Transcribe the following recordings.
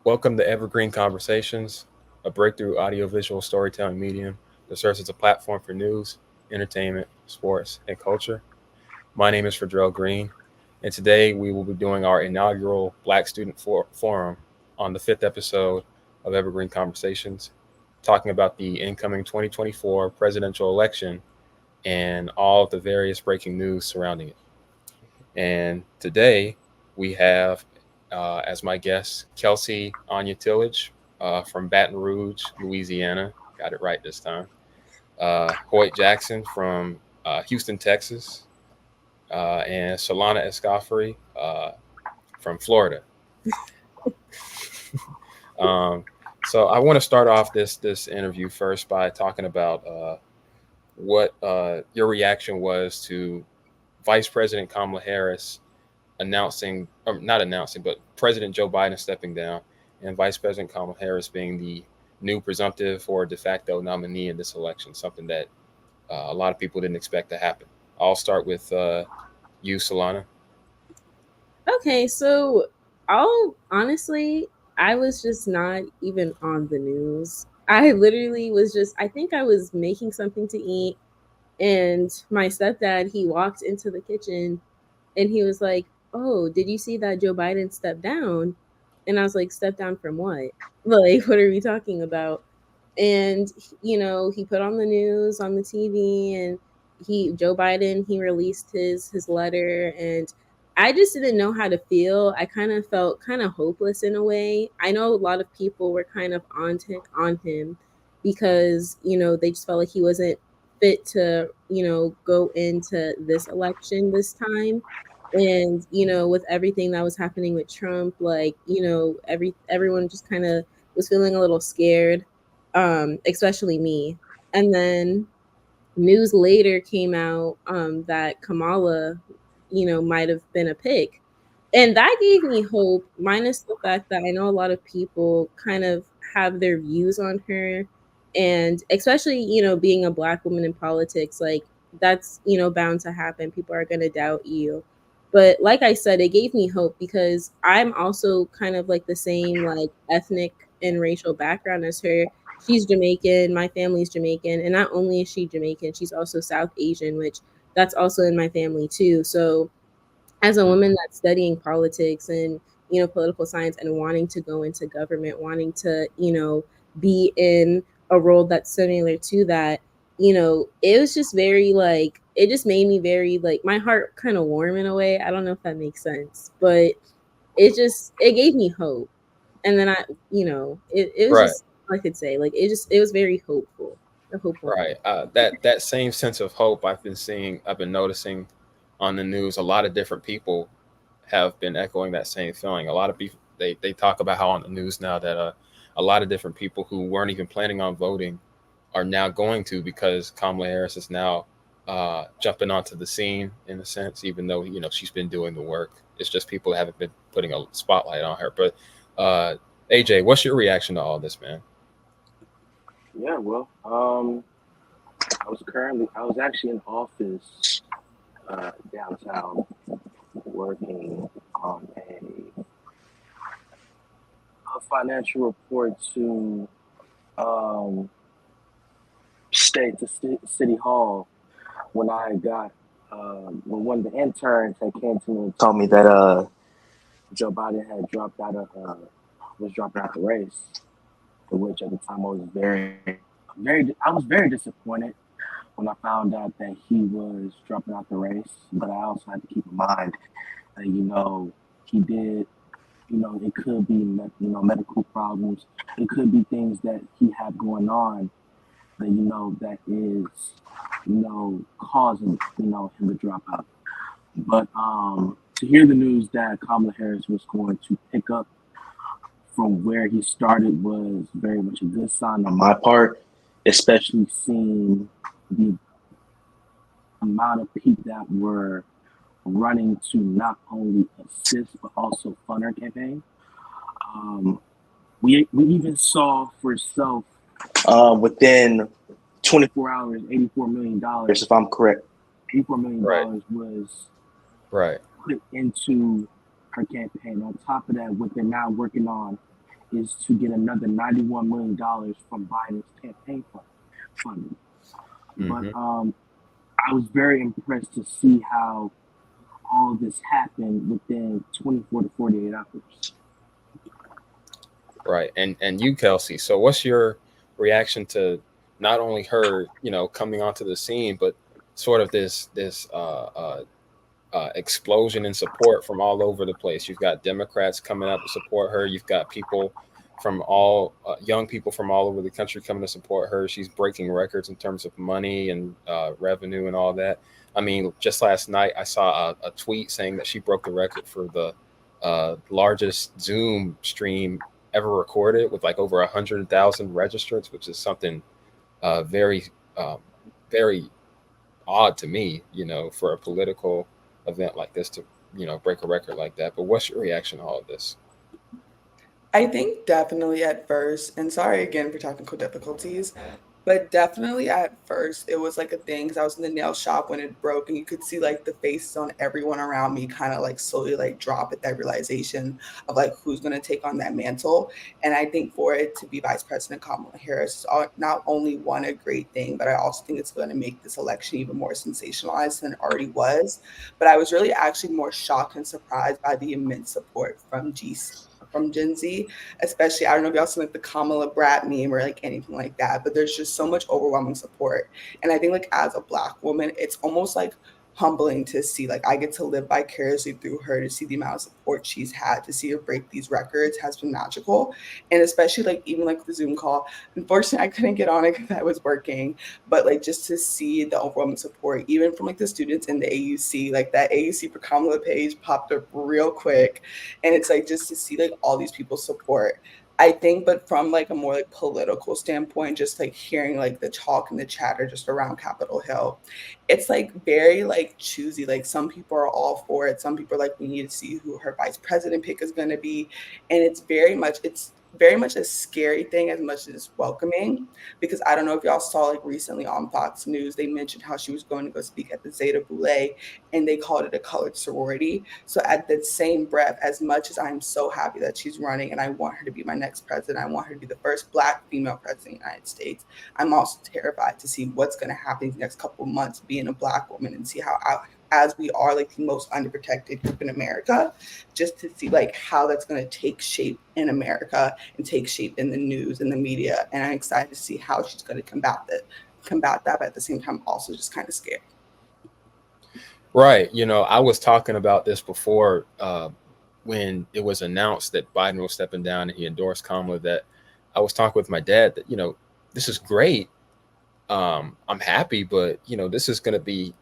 Welcome to Evergreen Conversations, a breakthrough audiovisual storytelling medium that serves as a platform for news, entertainment, sports, and culture. My name is Freddrell Green, and today we will be doing our inaugural Black Student Forum on the fifth episode of Evergreen Conversations, talking about the incoming 2024 presidential election and all of the various breaking news surrounding it. And today we have as my guest Kelsie Tillage from Baton Rouge, Louisiana. Got it right this time. Hoyt Jackson from Houston, Texas, and Solana Escoffery from Florida. Um, so I want to start off this interview first by talking about what your reaction was to Vice President Kamala Harris announcing, or not announcing, but President Joe Biden stepping down and Vice President Kamala Harris being the new presumptive or de facto nominee in this election, something that a lot of people didn't expect to happen. I'll start with you, Solana. Okay, so I'll honestly, I was just not even on the news. I literally was just, I think I was making something to eat, and my stepdad, he walked into the kitchen and he was like, "Oh, did you see that Joe Biden stepped down?" And I was like, "Step down from what? Like, what are we talking about?" And he put on the news on the TV, and Joe Biden, he released his letter, and I just didn't know how to feel. I kind of felt kind of hopeless in a way. I know a lot of people were kind of on him because they just felt like he wasn't fit to go into this election this time. And with everything that was happening with Trump, like everyone just kind of was feeling a little scared, especially me. And then news later came out that Kamala, might have been a pick. And that gave me hope, minus the fact that I know a lot of people kind of have their views on her. And especially, being a Black woman in politics, like that's, bound to happen. People are going to doubt you. But like I said, it gave me hope because I'm also kind of like the same, like ethnic and racial background as her. She's Jamaican, my family's Jamaican, and not only is she Jamaican, she's also South Asian, which that's also in my family too. So as a woman that's studying politics and political science and wanting to go into government, wanting to be in a role that's similar to that, it was just very like, it just made me very like, my heart kind of warm in a way. I don't know if that makes sense, but it gave me hope. And then it was Right, just, I could say, like, it was very hopeful, a hopeful right. moment. That same sense of hope I've been noticing on the news. A lot of different people have been echoing that same feeling. A lot of people they talk about how on the news now that a lot of different people who weren't even planning on voting are now going to because Kamala Harris is now jumping onto the scene in a sense, even though she's been doing the work. It's just people haven't been putting a spotlight on her. But AJ, what's your reaction to all this, man? Yeah, well, I was actually in office downtown working on a financial report to um, city hall when I got when one of the interns had came to me and told me that Joe Biden had dropped out of was dropping out the race, for which at the time I was I was very disappointed when I found out that he was dropping out the race. But I also had to keep in mind that he did. It could be medical problems. It could be things that he had going on that that is causing him to drop out. But to hear the news that Kamala Harris was going to pick up from where he started was very much a good sign on my part, especially seeing the amount of people that were running to not only assist but also fund her campaign. Um, we even saw for itself within 24 hours, $84 million, if I'm correct. Right, $84 million was right, put into her campaign. On top of that, what they're now working on is to get another $91 million from Biden's campaign funding. But Hmm. I was very impressed to see how all of this happened within 24 to 48 hours. Right. And you, Kelsie. So what's your reaction to not only her, coming onto the scene, but sort of this explosion in support from all over the place? You've got Democrats coming out to support her. You've got people from all young people from all over the country coming to support her. She's breaking records in terms of money and revenue and all that. I mean, just last night I saw a tweet saying that she broke the record for the largest Zoom stream ever recorded with like over 100,000 registrants, which is something very, um, very odd to me, for a political event like this to, break a record like that. But what's your reaction to all of this? I think definitely at first, and sorry again for technical difficulties, but definitely at first it was like a thing because I was in the nail shop when it broke, and you could see like the faces on everyone around me kind of like slowly like drop at that realization of like who's going to take on that mantle. And I think for it to be Vice President Kamala Harris is not only one a great thing, but I also think it's going to make this election even more sensationalized than it already was. But I was really actually more shocked and surprised by the immense support from Gen Z, especially I don't know if y'all seen like the Kamala Brat meme or like anything like that, but there's just so much overwhelming support. And I think like as a Black woman, it's almost like humbling to see like I get to live vicariously through her, to see the amount of support she's had, to see her break these records has been magical. And especially like even like the Zoom call, unfortunately I couldn't get on it because I was working, but like just to see the overwhelming support even from like the students in the AUC, like that AUC for Kamala page popped up real quick, and it's like just to see like all these people support. I think, but from like a more like political standpoint, just like hearing like the talk and the chatter just around Capitol Hill, it's like very like choosy. Like some people are all for it. Some people are like, we need to see who her vice president pick is going to be, and it's very much a scary thing as much as it's welcoming, because I don't know if y'all saw like recently on Fox News they mentioned how she was going to go speak at the Zeta Boule, and they called it a colored sorority. So at the same breath, as much as I'm so happy that she's running and I want her to be my next president, I want her to be the first Black female president of the United States, I'm also terrified to see what's going to happen these next couple of months being a Black woman, and see how as we are like the most underprotected group in America, just to see like how that's going to take shape in America and take shape in the news and the media. And I'm excited to see how she's going to combat that, but at the same time also just kind of scared. Right. I was talking about this before when it was announced that Biden was stepping down and he endorsed Kamala. That I was talking with my dad that this is great. I'm happy, but this is going to be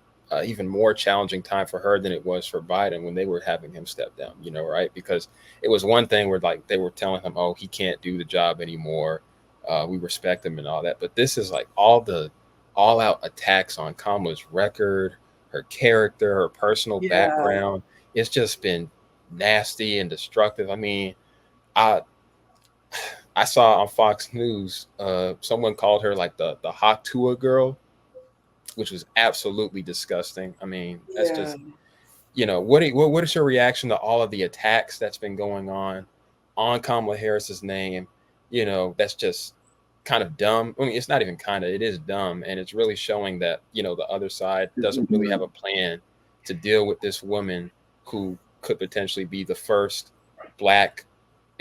even more challenging time for her than it was for Biden when they were having him step down. Right? Because it was one thing where like they were telling him, "Oh, he can't do the job anymore. We respect him and all that." But this is like all out attacks on Kamala's record, her character, her personal Yeah. background. It's just been nasty and destructive. I mean, I I saw on Fox News, someone called her like the Hatua girl, which was absolutely disgusting. I mean, that's Yeah. just what is your reaction to all of the attacks that's been going on Kamala Harris's name? That's just kind of dumb. I mean, it's not even kind of, it is dumb, and it's really showing that the other side It's doesn't really have ignorant. a plan to deal with this woman who could potentially be the first Black,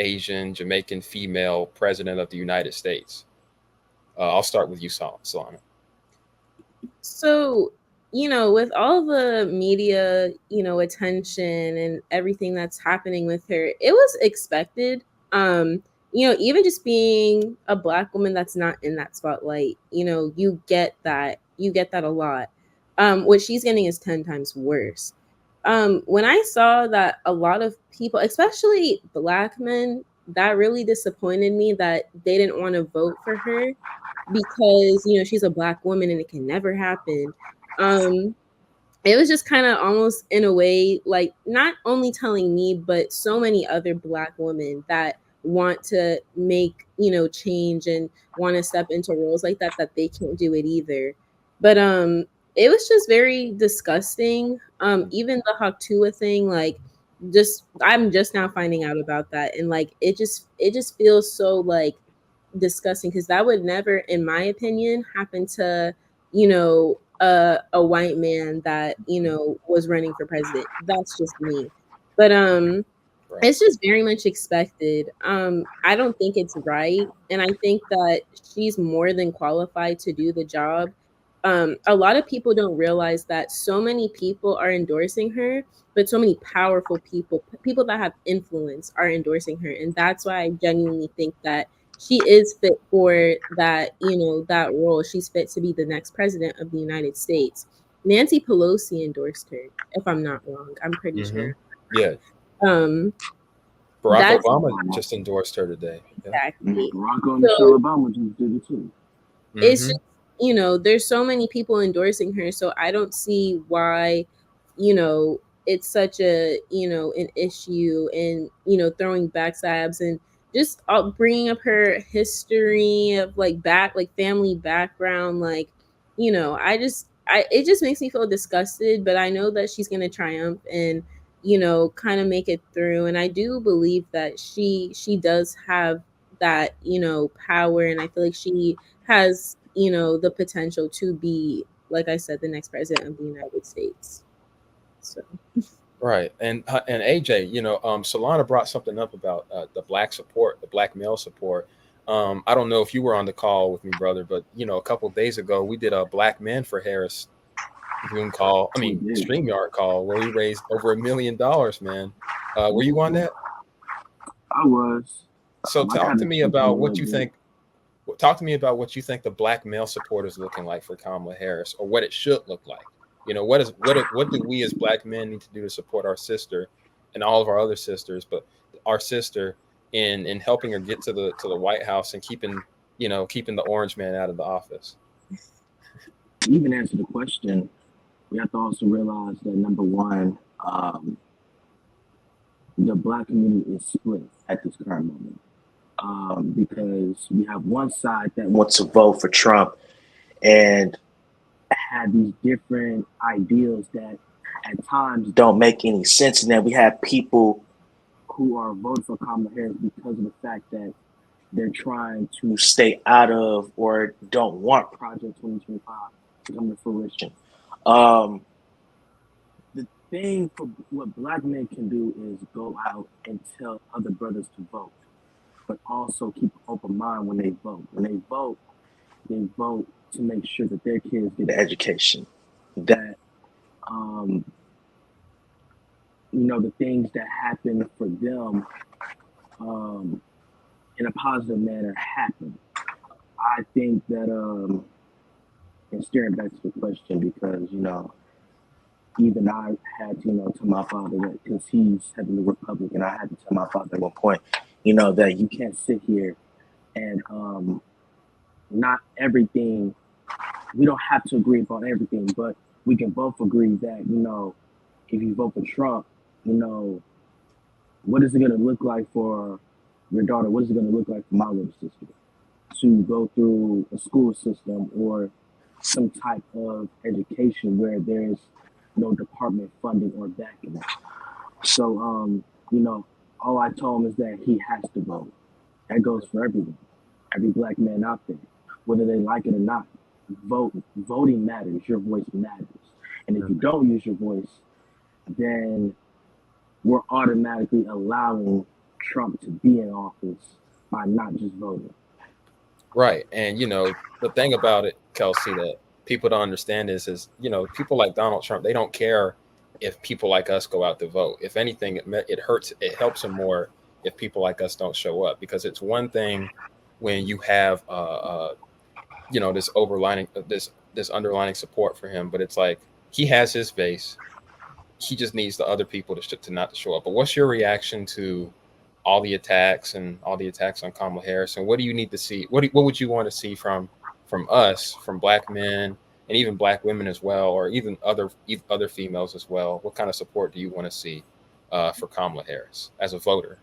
Asian, Jamaican female president of the United States. I'll start with you, Solana. So, with all the media, attention and everything that's happening with her, it was expected. Even just being a Black woman that's not in that spotlight, you get that a lot. What she's getting is 10 times worse. When I saw that a lot of people, especially Black men, that really disappointed me that they didn't want to vote for her because she's a Black woman and it can never happen. um it was just kind of almost in a way like not only telling me but so many other Black women that want to make change and want to step into roles like that they can't do it either. But it was just very disgusting. Even the Haktua thing, like just I'm just now finding out about that, and like it just feels so like disgusting, because that would never, in my opinion, happen to, a white man that, was running for president. That's just me. But Right. it's just very much expected. I don't think it's right, and I think that she's more than qualified to do the job. A lot of people don't realize that so many people are endorsing her, but so many powerful people, people that have influence, are endorsing her, and that's why I genuinely think that she is fit for that, that role. She's fit to be the next president of the United States. Nancy Pelosi endorsed her, if I'm not wrong. I'm pretty Mm-hmm. sure. Yeah. Um, Barack that's Obama just endorsed her today. Yeah. exactly. Barack and So Michelle Obama just did it too. it's Mm-hmm. just, there's so many people endorsing her, so I don't see why, it's such a, an issue, and, throwing backstabs, and just bringing up her history of like family background, like, it just makes me feel disgusted, but I know that she's going to triumph and, kind of make it through, and I do believe that she does have that, power, and I feel like she has, the potential to be, like I said, the next president of the United States. So Right. And AJ, Solana brought something up about the black support, the black male support. I don't know if you were on the call with me, brother, but a couple of days ago we did a Black Men for Harris Zoom call. I We mean, did. StreamYard call where we raised over $1 million, man. Were you on that? I was. So I talk kind to of me took a about little what you bit. think. Talk to me about what you think the black male support is looking like for Kamala Harris, or what it should look like. What do we as black men need to do to support our sister and all of our other sisters, but our sister in helping her get to the White House and keeping the orange man out of the office. To even answer the question, we have to also realize that number one, the black community is split at this current moment. Because we have one side that wants to vote for Trump and have these different ideals that at times don't make any sense. And then we have people who are voting for Kamala Harris because of the fact that they're trying to stay out of or don't want Project 2025 to come to fruition. Um, the thing for what black men can do is go out and tell other brothers to vote, but also keep an open mind when they vote. When they vote to make sure that their kids get an education, that um, the things that happen for them um, in a positive manner happen. I think that, and steering back to the question, because even I had to tell my father that, because he's heavily Republican, I had to tell my father at one point, that you can't sit here and not everything. We don't have to agree upon everything, but we can both agree that if you vote for Trump, you know, what is it going to look like for your daughter? What is it going to look like for my little sister to go through a school system or some type of education where there's no department funding or backing it? So, all I told him is that he has to vote. That goes for everyone, every black man out there, whether they like it or not. Vote. Voting matters. Your voice matters. And if you don't use your voice, then we're automatically allowing Trump to be in office by not just voting. Right. And the thing about it, Kelsey, that people don't understand is people like Donald Trump, they don't care if people like us go out to vote. If anything, it hurts. It helps them more if people like us don't show up, because it's one thing when you have this overlining this underlining support for him, but it's like he has his base. He just needs the other people to not to show up. But what's your reaction to all the attacks on Kamala Harris, and what do you need to see? What would you want to see from us, from black men, and even black women as well, or even other females as well? What kind of support do you want to see for Kamala Harris as a voter?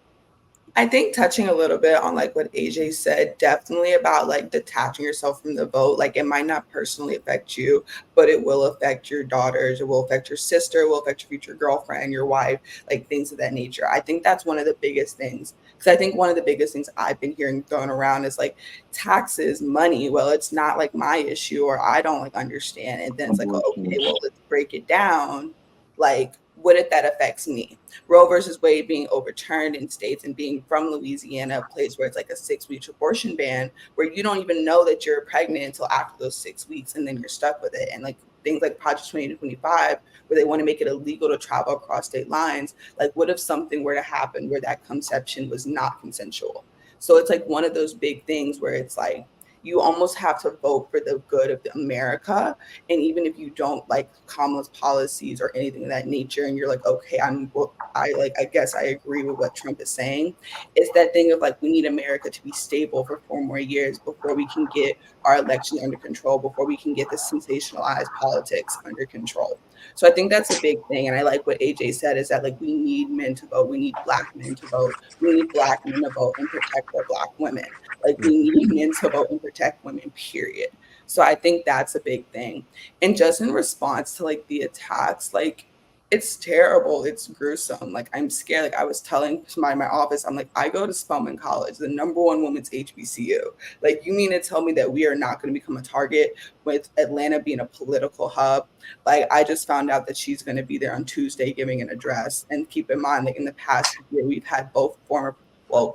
I think touching a little bit on like what AJ said, definitely about like detaching yourself from the vote. Like it might not personally affect you, but it will affect your daughters, it will affect your sister, it will affect your future girlfriend, your wife, like things of that nature. I think that's one of the biggest things. Because I think one of the biggest things I've been hearing thrown around is like taxes, money. Well, it's not like my issue or I don't like understand. And then it's like, oh, Abortion. okay, well, let's break it down. Like, what if that affects me? Roe versus Wade being overturned in states and being from Louisiana, a place where it's like a 6 week abortion ban, where you don't even know that you're pregnant until after those 6 weeks, and then you're stuck with it. And like things like Project 2025, where they want to make it illegal to travel across state lines. Like, what if something were to happen where that conception was not consensual? So it's like one of those big things where it's like you almost have to vote for the good of America. And even if you don't like Kamala's policies or anything of that nature, and you're like, okay, I guess I agree with what Trump is saying. It's that thing of like we need America to be stable for 4 more years before we can get our election under control, before we can get the sensationalized politics under control. So I think that's a big thing. And I like what AJ said is that like we need men to vote, we need black men to vote, we need black men to vote and protect our black women. Like we need men to vote and protect women, period. So I think that's a big thing. And just in response to like the attacks, like it's terrible. It's gruesome. Like I'm scared. Like I was telling my office, I'm like, I go to Spelman College, the #1 women's HBCU. Like you mean to tell me that we are not going to become a target with Atlanta being a political hub? Like I just found out that she's going to be there on Tuesday giving an address. And keep in mind, like in the past year, we've had both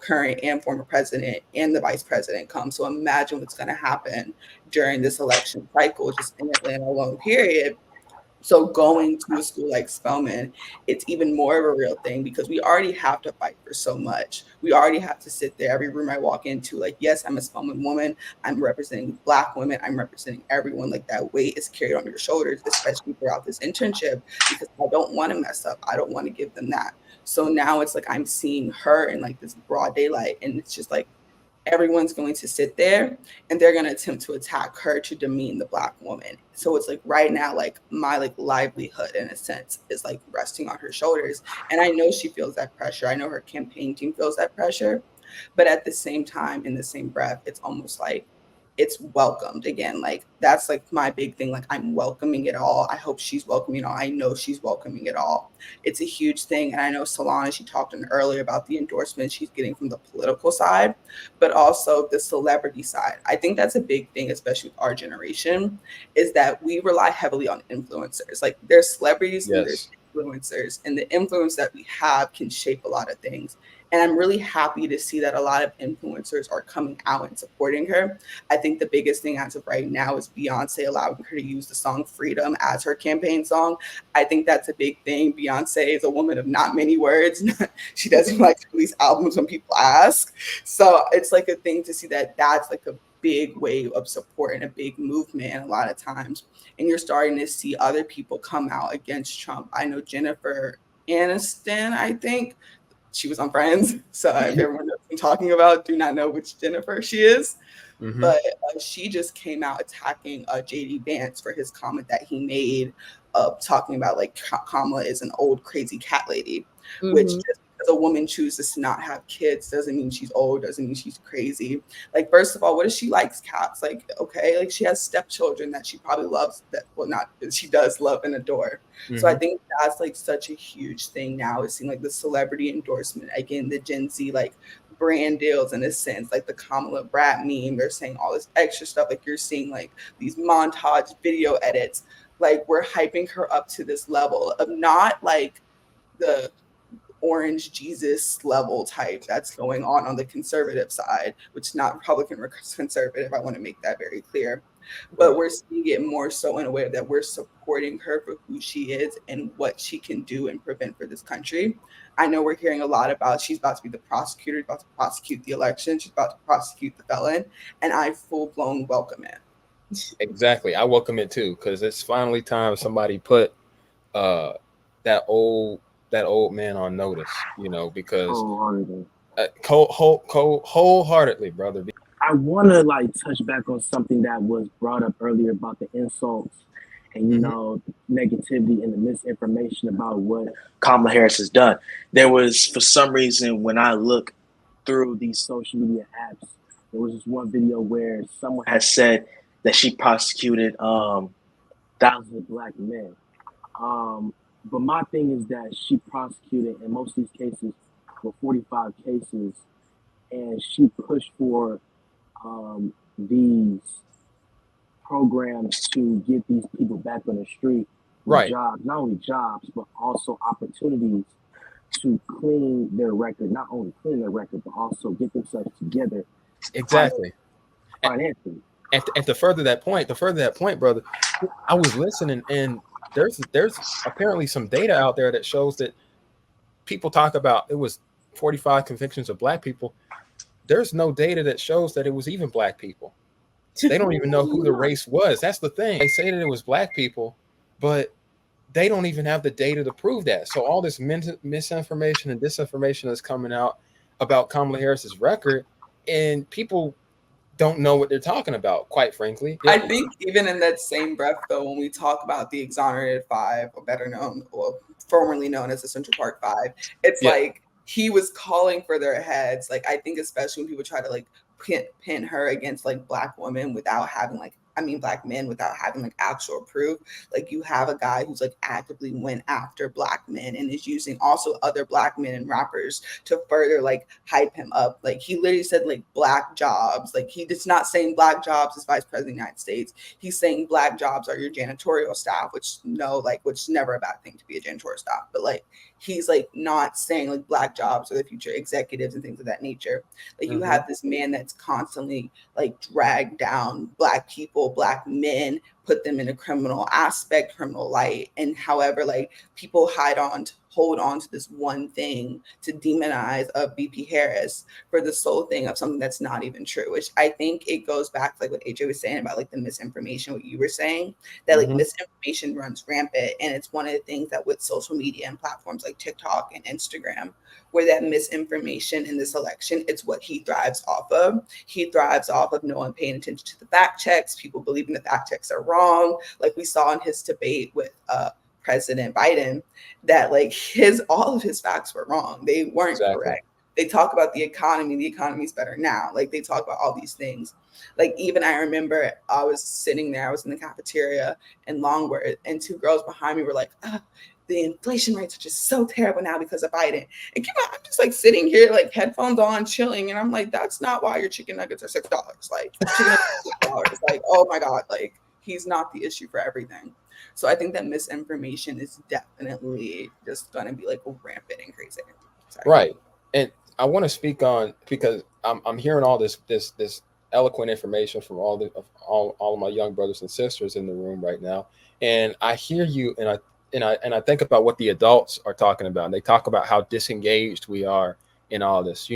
current and former president and the vice president come. So imagine what's going to happen during this election cycle, just in Atlanta alone, period. So going to a school like Spelman, it's even more of a real thing because we already have to fight for so much. We already have to sit there every room I walk into, like, yes, I'm a Spelman woman. I'm representing Black women. I'm representing everyone. Like that weight is carried on your shoulders, especially throughout this internship, because I don't want to mess up. I don't want to give them that. So now it's like I'm seeing her in like this broad daylight, and it's just like everyone's going to sit there and they're going to attempt to attack her to demean the black woman. So it's like right now, like my like livelihood in a sense is like resting on her shoulders. And I know she feels that pressure. I know her campaign team feels that pressure. But at the same time, in the same breath, it's almost like it's welcomed again. Like that's like my big thing. Like I'm welcoming it all. I hope she's welcoming it all. I know she's welcoming it all. It's a huge thing. And I know Solana, she talked in earlier about the endorsement she's getting from the political side, but also the celebrity side. I think that's a big thing, especially with our generation, is that we rely heavily on influencers. Like there's celebrities and there's Yes. influencers, and the influence that we have can shape a lot of things. And I'm really happy to see that a lot of influencers are coming out and supporting her. I think the biggest thing as of right now is Beyonce allowing her to use the song Freedom as her campaign song. I think that's a big thing. Beyonce is a woman of not many words. She doesn't like to release albums when people ask. So it's like a thing to see that that's like a big wave of support and a big movement. And a lot of times, and you're starting to see other people come out against Trump. I know Jennifer Aniston, I think, she was on Friends. So if everyone knows what I'm talking about, do not know which Jennifer she is. Mm-hmm. But she just came out attacking JD Vance for his comment that he made talking about like Kamala is an old crazy cat lady, which Mm-hmm. just because a woman chooses to not have kids doesn't mean she's old, doesn't mean she's crazy. Like, first of all, what if she likes cats? Like, okay, like she has stepchildren that she probably loves, that well, not she does love and adore. So I Mm-hmm. think that's like such a huge thing now. It's seeing like the celebrity endorsement, again, the Gen Z like brand deals in a sense, like the Kamala Brat meme. They're saying all this extra stuff. Like you're seeing like these montage video edits. Like we're hyping her up to this level of not like the orange Jesus level type that's going on the conservative side, which is not Republican or conservative. I want to make that very clear. But Right. we're seeing it more so in a way that we're supporting her for who she is and what she can do and prevent for this country. I know we're hearing a lot about she's about to be the prosecutor, about to prosecute the election, she's about to prosecute the felon, and I full blown welcome it. Exactly. I welcome it too because it's finally time somebody put uh that old that old man on notice. Because Wholeheartedly. wholeheartedly, brother. I want to like touch back on something that was brought up earlier about the insults and Hmm. negativity and the misinformation about what Kamala Harris has done. There was, for some reason, when I look through these social media apps. There was this one video where someone had said that she prosecuted thousands of black men. But my thing is that she prosecuted, in most of these cases, were 45 cases, and she pushed for these programs to get these people back on the street with Right. jobs, not only jobs, but also opportunities to clean their record, not only clean their record, but also get themselves together Exactly. financially. And to further that point, brother, I was listening, and there's apparently some data out there that shows that people talk about it was 45 convictions of black people. There's no data that shows that it was even black people. They don't even know who the race was. That's the thing. They say that it was black people, but they don't even have the data to prove that. So all this misinformation and disinformation is coming out about Kamala Harris's record, and people don't know what they're talking about, quite frankly. I think even in that same breath, though, when we talk about the exonerated five, or better known, or formerly known as the Central Park Five, it's like he was calling for their heads. Like, I think especially when people try to like pin her against like black women without having like, I mean, black men without having like actual proof. Like, you have a guy who's like actively went after black men and is using also other black men and rappers to further like hype him up. Like, he literally said like black jobs. Like, he is not saying black jobs as vice president of the United States. He's saying black jobs are your janitorial staff, which is never a bad thing to be a janitorial staff. But like, he's like not saying like black jobs are the future executives and things of that nature. Like, you have this man that's constantly like dragged down black people, black men, put them in a criminal aspect, criminal light. And however, like, people hold on to this one thing to demonize VP Harris for the sole thing of something that's not even true, which I think it goes back to like what AJ was saying about like the misinformation, what you were saying, that like misinformation runs rampant. And it's one of the things that with social media and platforms like TikTok and Instagram, where that misinformation in this election, it's what he thrives off of. He thrives off of no one paying attention to the fact checks, people believing the fact checks are wrong. Like we saw in his debate with President Biden, that like all of his facts were wrong. They weren't correct. They talk about the economy's better now. Like, they talk about all these things. Like, even I remember I was sitting there, I was in the cafeteria in Longworth, and two girls behind me were like, the inflation rates are just so terrible now because of Biden. And I'm just like sitting here, like headphones on, chilling. And I'm like, that's not why your chicken nuggets are $6. Like, chicken nuggets are $6. Like, oh my God, like, he's not the issue for everything. So I think that misinformation is definitely just going to be like rampant and crazy. Sorry. Right. And I want to speak on, because I'm hearing all this eloquent information from all of my young brothers and sisters in the room right now, and I hear you, and I think about what the adults are talking about. And they talk about how disengaged we are in all this.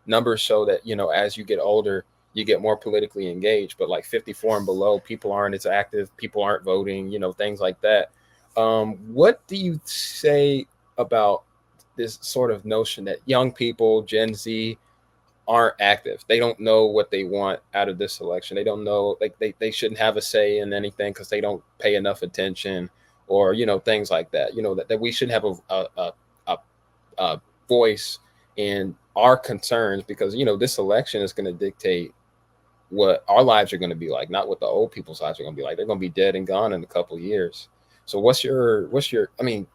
Numbers show that as you get older, you get more politically engaged, but like 54 and below, people aren't as active, people aren't voting, things like that. What do you say about this sort of notion that young people, Gen Z, aren't active? They don't know what they want out of this election. They don't know, like they shouldn't have a say in anything because they don't pay enough attention, or things like that. That we shouldn't have a voice in our concerns, because this election is going to dictate what our lives are going to be like, not what the old people's lives are going to be like. They're going to be dead and gone in a couple of years. So what's your I mean,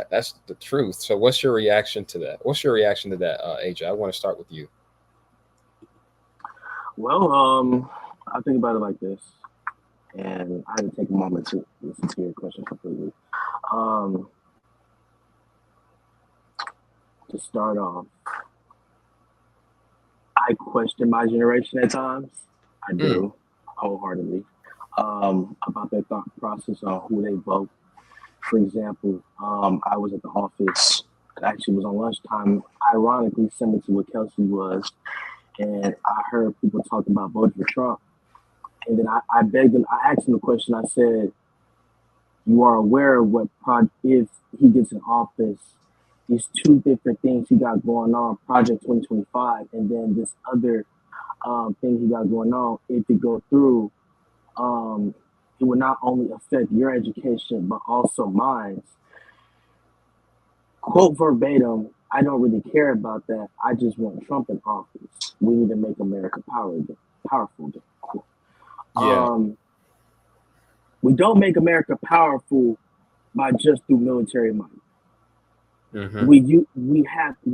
that's the truth. So what's your reaction to that? AJ? I want to start with you. Well, I think about it like this, and I had to take a moment to listen to your question completely. To start off, I question my generation at times. I do, wholeheartedly, about their thought process on who they vote. For example, I was at the office, it actually was on lunchtime, ironically similar to what Kelsie was, and I heard people talk about voting for Trump. And then I begged them, I asked them the question, I said, you are aware of what if he gets in office, these two different things he got going on, Project 2025, and then this other thing he got going on, if it go through, it will not only affect your education, but also mine. Quote verbatim, I don't really care about that. I just want Trump in office. We need to make America powerful again. Cool. Yeah. We don't make America powerful by just through military might. Mm-hmm. We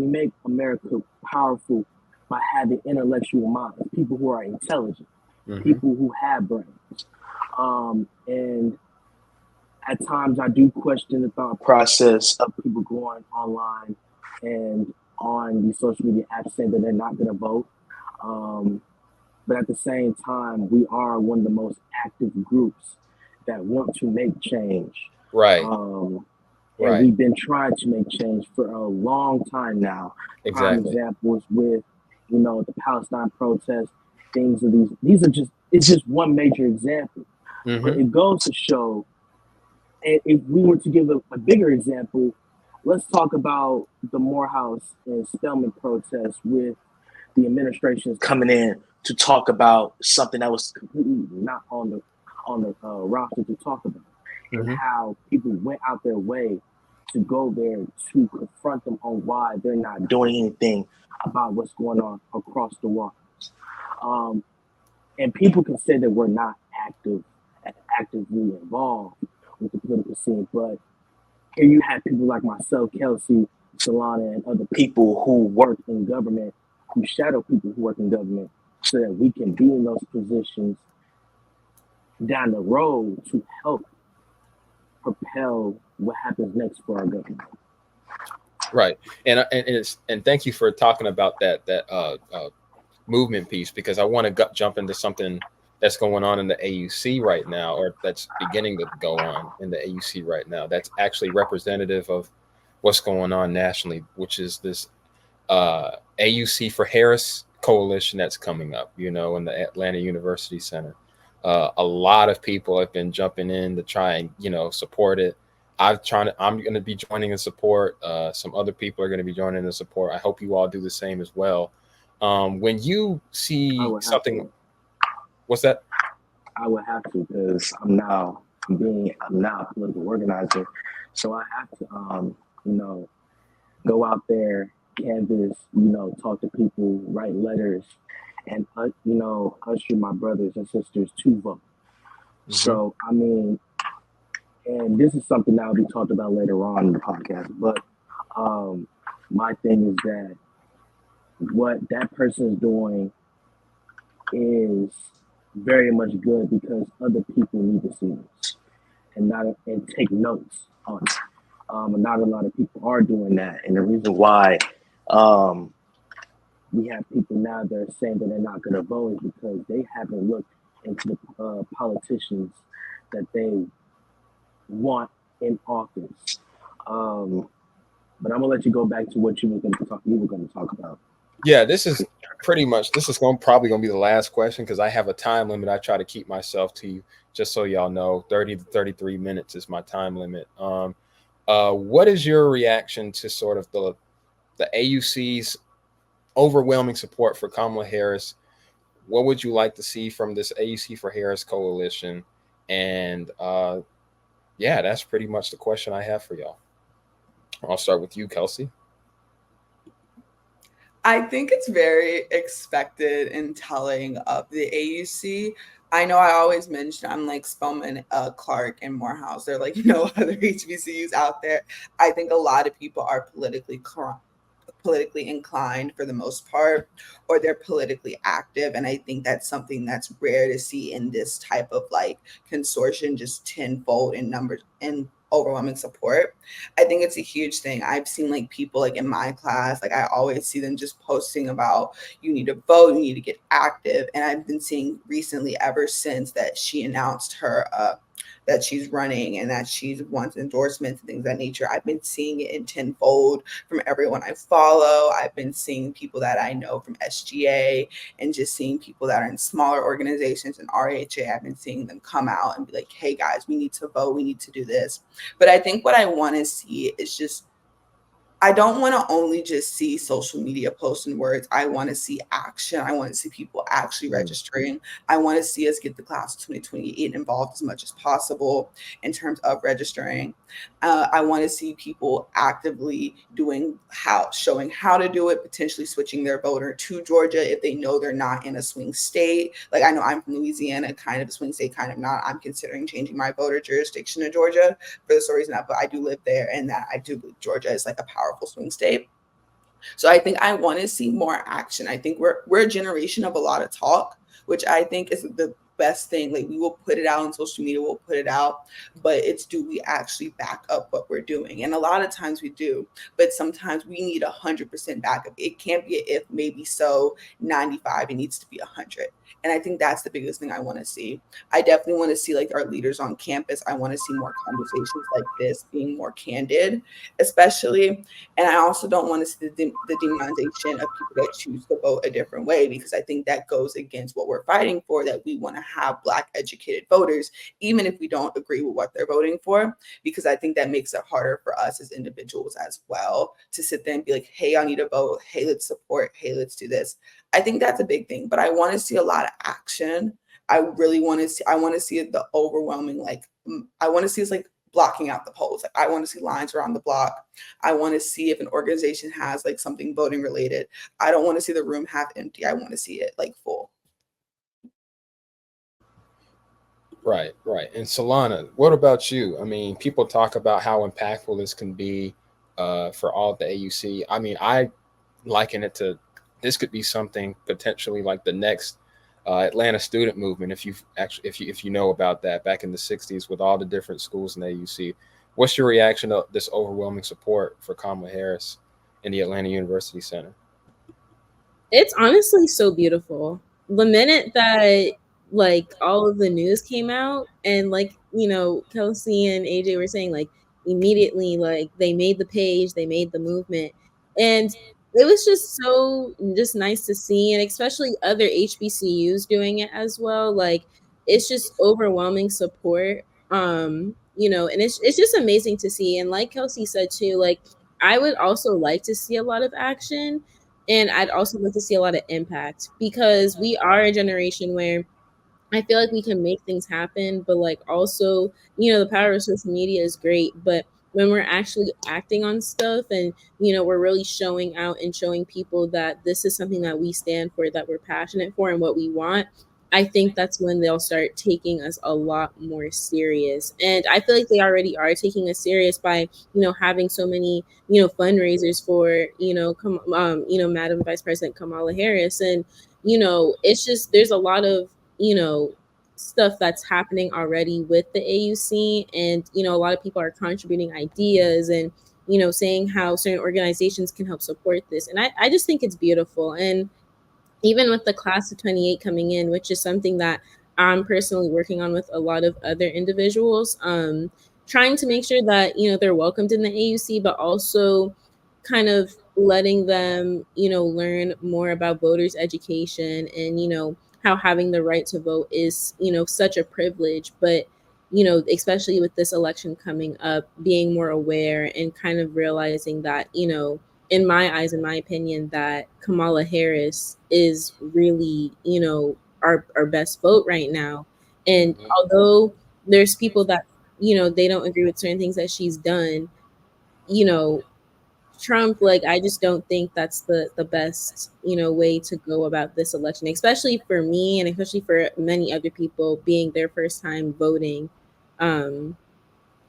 make America powerful by having intellectual minds, people who are intelligent, Mm-hmm. people who have brains. And at times I do question the thought process of people going online and on these social media apps saying that they're not going to vote. But at the same time, we are one of the most active groups that want to make change. Right. And Right. we've been trying to make change for a long time now. Prime Exactly. examples with, the Palestine protests, things of these are it's just one major example. But Mm-hmm. it goes to show, and if we were to give a bigger example, let's talk about the Morehouse and Spelman protests with the administrations coming in to talk about something that was completely not on the roster to talk about, and Mm-hmm. how people went out their way to go there to confront them on why they're not doing anything about what's going on across the waters. And people can say that we're not actively involved with the political scene, but here you have people like myself, Kelsie, Solana, and other people who work in government, who shadow people who work in government, so that we can be in those positions down the road to help propel what happens next for our government. Right. And thank you for talking about that movement piece, because I want to jump into something that's going on in the AUC right now, or that's beginning to go on in the AUC right now. That's actually representative of what's going on nationally, which is this AUC for Harris coalition that's coming up, in the Atlanta University Center. A lot of people have been jumping in to try and, support it. I'm going to be joining in support. Some other people are going to be joining in support. I hope you all do the same as well. When you see something, what's that? I would have to, because I'm now a political organizer, so I have to, go out there, canvas, talk to people, write letters, and usher my brothers and sisters to vote. Mm-hmm. So I mean, and this is something that will be talked about later on in the podcast. But my thing is that what that person is doing is very much good, because other people need to see this and take notes on it. Not a lot of people are doing that, and the reason why we have people now that are saying that they're not going to vote is because they haven't looked into the politicians that they want in office. But I'm gonna let you go back to what you were going to talk about. Yeah, this is probably going to be the last question, because I have a time limit. I try to keep myself to, just so y'all know, 30 to 33 minutes is my time limit. What is your reaction to sort of the AUC's overwhelming support for Kamala Harris? What would you like to see from this AUC for Harris coalition? And yeah, that's pretty much the question I have for y'all. I'll start with you, Kelsie. I think it's very expected and telling of the AUC. I know I always mention I'm like Spelman, Clark, and Morehouse. They're like no other HBCUs out there. I think a lot of people are politically inclined for the most part, or they're politically active, and I think that's something that's rare to see in this type of like consortium, just tenfold in numbers and overwhelming support. I think it's a huge thing. I've seen like people like in my class, like I always see them just posting about you need to vote, you need to get active, and I've been seeing recently, ever since that she announced her that she's running and that she wants endorsements and things of that nature. I've been seeing it in tenfold from everyone I follow. I've been seeing people that I know from SGA, and just seeing people that are in smaller organizations and RHA. I've been seeing them come out and be like, hey guys, we need to vote. We need to do this. But I think what I want to see is just I don't want to only just see social media posts and words. I want to see action. I want to see people actually registering. I want to see us get the class of 2028 involved as much as possible in terms of registering. I want to see people actively showing how to do it, potentially switching their voter to Georgia if they know they're not in a swing state. Like, I know I'm from Louisiana, kind of a swing state, kind of not. I'm considering changing my voter jurisdiction to Georgia for the same reason that, but I do live there, and that I do believe Georgia is like a powerful swing state. So I think I want to see more action. I think we're a generation of a lot of talk, which I think is the best thing. Like, we will put it out on social media, we'll put it out, but it's, do we actually back up what we're doing? And a lot of times we do, but sometimes we need 100% backup. It can't be if, maybe so, 95. It needs to be 100. And I think that's the biggest thing I want to see. I definitely want to see like our leaders on campus. I want to see more conversations like this being more candid, especially. And I also don't want to see the demonization of people that choose to vote a different way, because I think that goes against what we're fighting for, that we want to have Black educated voters, even if we don't agree with what they're voting for, because I think that makes it harder for us as individuals as well to sit there and be like, hey, I need to vote. Hey, let's support. Hey, let's do this. I think that's a big thing, but I want to see a lot of action. I really want to see, I want to see the overwhelming, like, I want to see us like blocking out the polls. Like, I want to see lines around the block. I want to see if an organization has like something voting related. I don't want to see the room half empty. I want to see it like full. Right, right. And Solana, what about you? I mean, people talk about how impactful this can be for all at the AUC. I mean, I liken it to, this could be something potentially like the next Atlanta student movement. If you actually, if you know about that, back in the '60s with all the different schools in the AUC, what's your reaction to this overwhelming support for Kamala Harris in the Atlanta University Center? It's honestly so beautiful. The minute that like all of the news came out, and like, Kelsie and AJ were saying, like, immediately, like, they made the page, they made the movement, and it was just so just nice to see, and especially other HBCUs doing it as well. Like, it's just overwhelming support. And it's just amazing to see. And like Kelsie said too, like, I would also like to see a lot of action, and I'd also like to see a lot of impact, because we are a generation where I feel like we can make things happen, but like also, the power of social media is great, but when we're actually acting on stuff, and we're really showing out and showing people that this is something that we stand for, that we're passionate for, and what we want, I think that's when they'll start taking us a lot more serious. And I feel like they already are taking us serious by, having so many, fundraisers for, Madam Vice President Kamala Harris. And, it's just, there's a lot of, stuff that's happening already with the AUC, and a lot of people are contributing ideas, and saying how certain organizations can help support this, and I just think it's beautiful. And even with the class of 28 coming in, which is something that I'm personally working on with a lot of other individuals, trying to make sure that, they're welcomed in the AUC, but also kind of letting them, learn more about voters education, and, how having the right to vote is, such a privilege. But, especially with this election coming up, being more aware and kind of realizing that, in my eyes, in my opinion, that Kamala Harris is really, our best vote right now. And Mhm. although there's people that, they don't agree with certain things that she's done, you know, Trump, like, I just don't think that's the best, way to go about this election, especially for me, and especially for many other people being their first time voting. Um,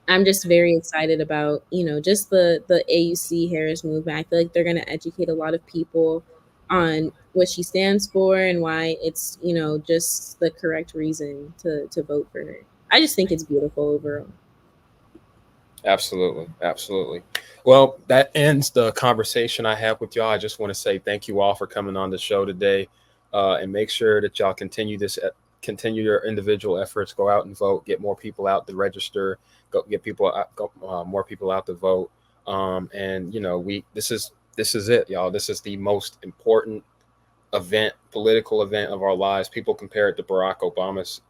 I'm just very excited about, just the AUC Harris movement. I feel like they're going to educate a lot of people on what she stands for, and why it's, just the correct reason to vote for her. I just think it's beautiful overall. Absolutely, absolutely. Well, that ends the conversation I have with y'all. I just want to say thank you all for coming on the show today, and make sure that y'all continue your individual efforts. Go out and vote. Get more people out to register. Go get people out, more people out to vote. And we this is it, y'all. This is the most important political event of our lives. People compare it to Barack Obama's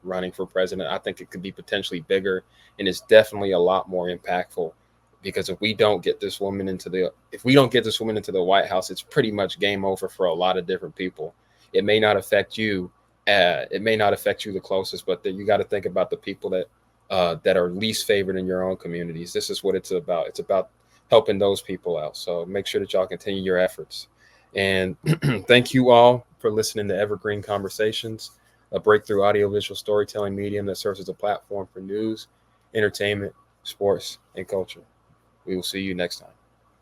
running for president. I think it could be potentially bigger, and it's definitely a lot more impactful because if we don't get this woman into the White House, it's pretty much game over for a lot of different people. It may not affect you. It may not affect you the closest, but you got to think about the people that are least favored in your own communities. This is what it's about. It's about helping those people out. So make sure that y'all continue your efforts. And thank you all for listening to Evergreen Conversations, a breakthrough audiovisual storytelling medium that serves as a platform for news, entertainment, sports, and culture. We will see you next time.